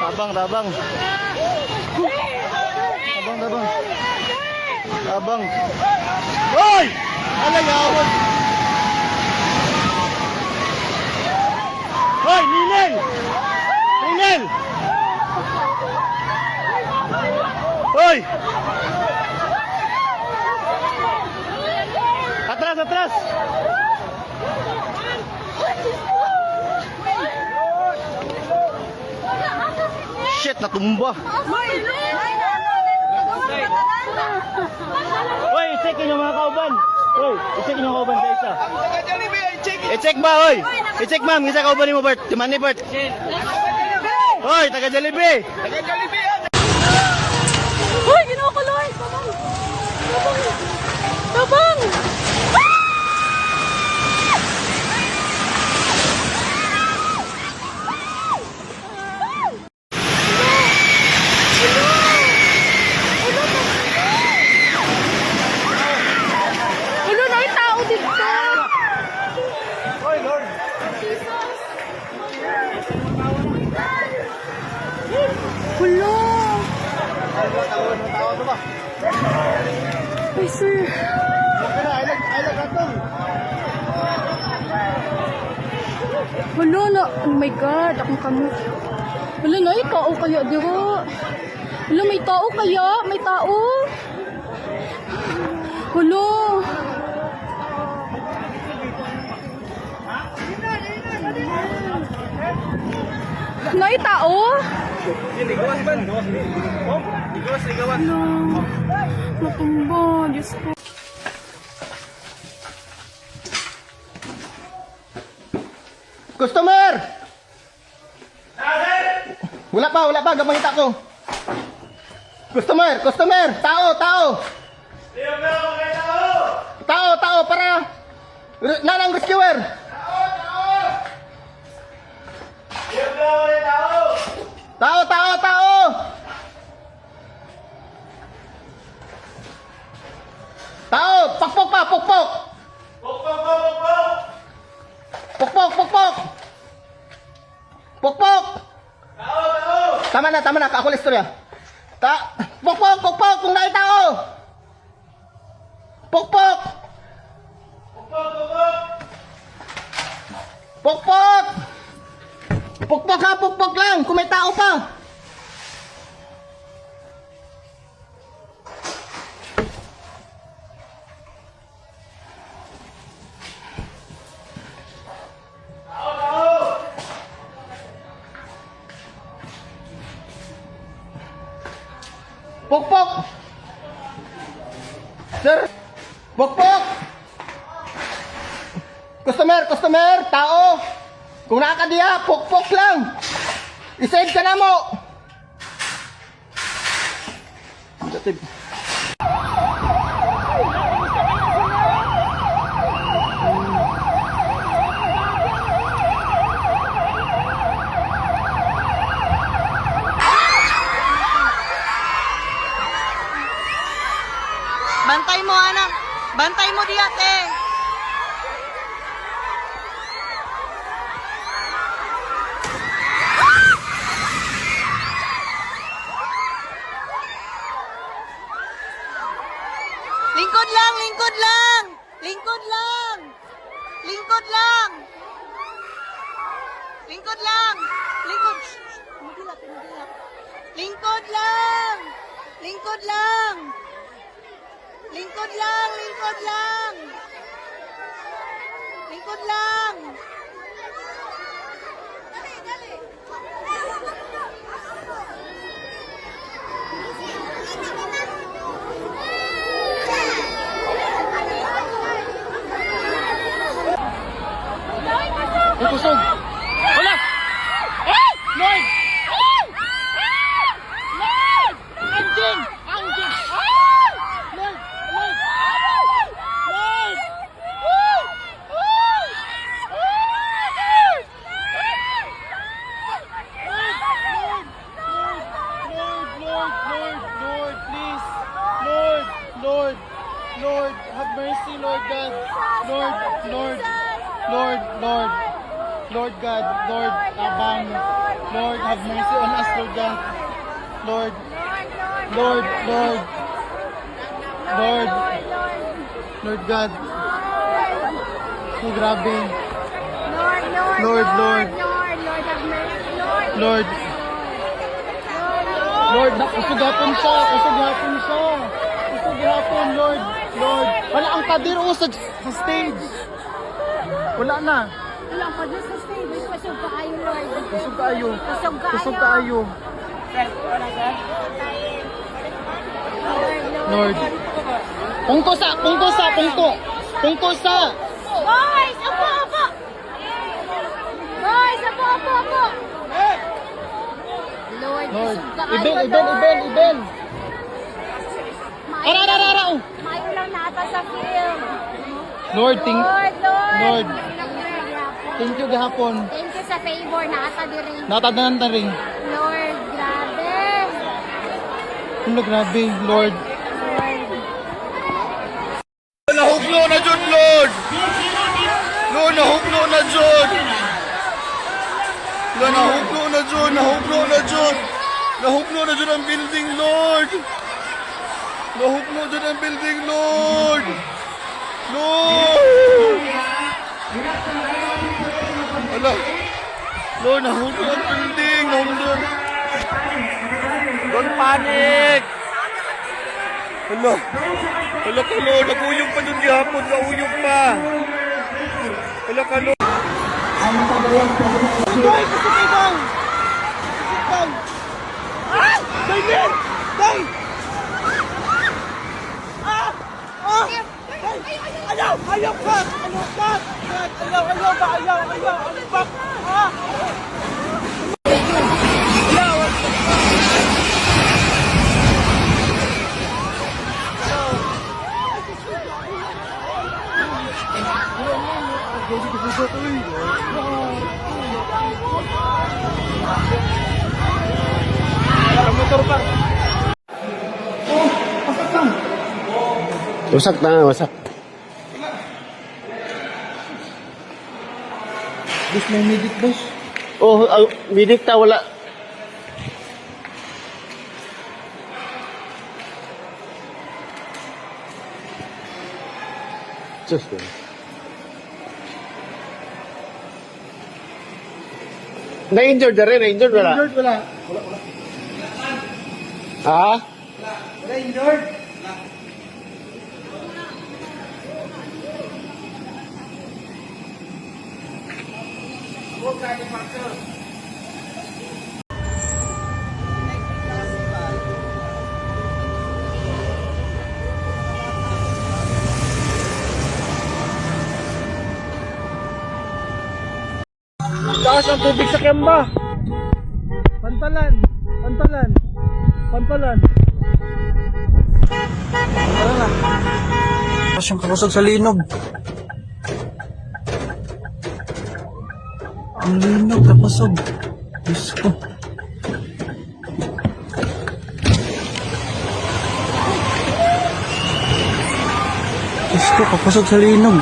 Tabang, tabang. Tabang, tabang. Tabang. Hoy! Alagawag. Hoy, Ninel! Ninel! Hoy! Atras, atras! Shit, natumba. Hoy, i-check yung mga kauban. Hoy, i-check yung mga kauban sa isa. I-check ba, hoy? I-check ma'am, isa kauban mo, Bert. Timan ni Bert. Hoy, taga Jollibee. Taga Jollibee. Hoy, ginawa ko lang. Tabang! Ano na yung tao dito? Hoy, Lord. Hulo! Tao to ba? Ay, sir. Okay na, I like atong. Hulo na. Oh my God, akong kamot. Hulo na, yung tao kaya dito. Hulo, may tao kaya? May tao? Hulo. Nay, tao? Ligawan ba? Oh, ligawan. Hulo. Matumba, Diyos ko. Customer! Wala pa, gamangit ako. Customer, tao. Tao, para. Nanang rescuer. Tao. Tao, pokpok pa, pokpok. Pokpok. Tama na, ako istorya. Pokpok, kung naay tao. Pokpok. Pokpok lang, kung may tao pa. Pokpok! Sir! Pokpok! Customer! Tao! Kung nakakadiya, pokpok lang! I-save ka na mo! Bantay mo, anak. Bantay mo, ate. Lingkod lang. Lingkod lang. Dali. Kusog! Wala! Lloyd! Anjing! Lloyd! Lord, have mercy, Lord God. Lord God, Lord, tabang. Lord, have mercy on us, Lord God. Lord. Lord, Lord. Lord. Lord God. Oh, grabe. Lord, Lord. Lord. Lord, kusog hapon siya. Kusog hapon siya. Kusog hapon, Lord. Lord. Wala ang kadir sa stage. Wala na. Wala pa doon sa stage. Pasog ka ayo, Lord. Kusog kaayo. Pasog ka Kusog ayo. kaayo. Lord. Pungko sa. Boys! Apo! Boys! Apo! Lord, Lord. pasog ka ayo, Iben. Ara. Maayo lang nata sa film. Lord, Lord. thank you gahapon. Thank you sa favor na ata diri. Natadanan ta rin. Lord, grabe. Ano grabe, Lord. Lord. Nahugno na jud, Lord. Lord, nahugno na jud. Lord, nahugno na jud ang building, Lord. Nahugno jud ang building, Lord. Lord. Ala. Lord, nahugno ang building, Don't panic. Hala ka, Lord. Nag-uyog pa dun gihapon. Nag-uyog pa. Hala ka, Lord. Day! Kasi kay Day! Day, man! Day! Ayaw ka! Ayaw pa! Wasak. Boss, may medic, boss. Oh, bidik ta wala. Just go. Na-injured na rin, na-injured wala. Injured, wala. Ha? Wala injured. Taas ang tubig sa Kemba. Pantalan. Tara na. Taas yung kapusog sa linog. Ang linog, kapusog. Diyos ko. Kapusog sa linog.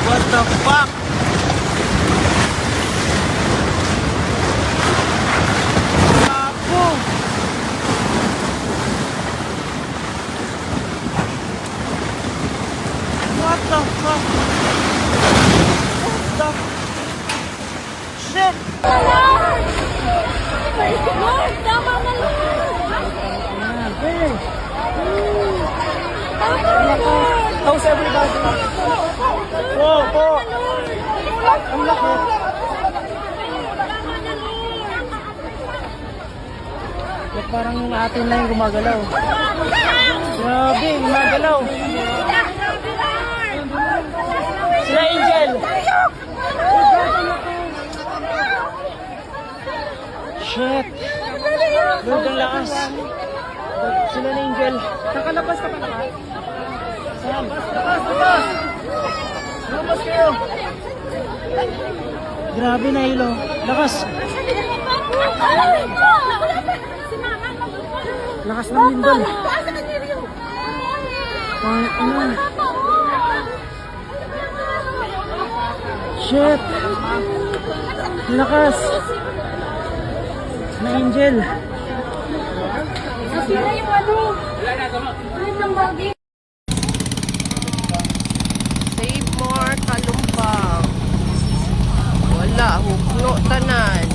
What the fuck? Gago! What the fuck? What the shit? Lord, tama na, Lord. How's everybody? Wow, po! Ang laki! Parang yung atin lang yung gumagalaw. Grabe, gumagalaw. Sila Angel! Shit! Lord, ang lakas. Sila na Angel. Nakalabas ka pa na. Saan? Labas! Lumabas kayo! Grabe na ilo. Lakas! Lakas ng lindol. Ano? Shit! Lakas! Na Angel. Nasira yung ano. Ulit ng bagi. Save more kalumpang. Wala, hukno tanan.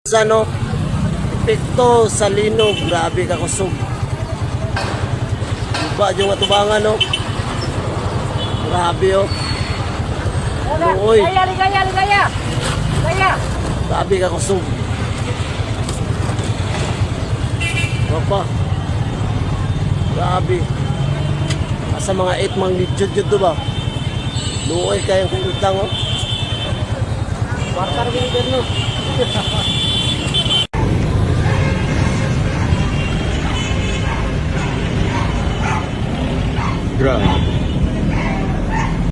Sa ano, epekto sa linog, grabe ka kusog. Iba yung atubangan, no? Grabe, oh. Uy. Ligaya! Grabe ka kusog. Papa. Grabe. Asa mga 8 mang lidyod yun, diba? Luoy kayang kulutang, oh. Partar winter, no? Grabe.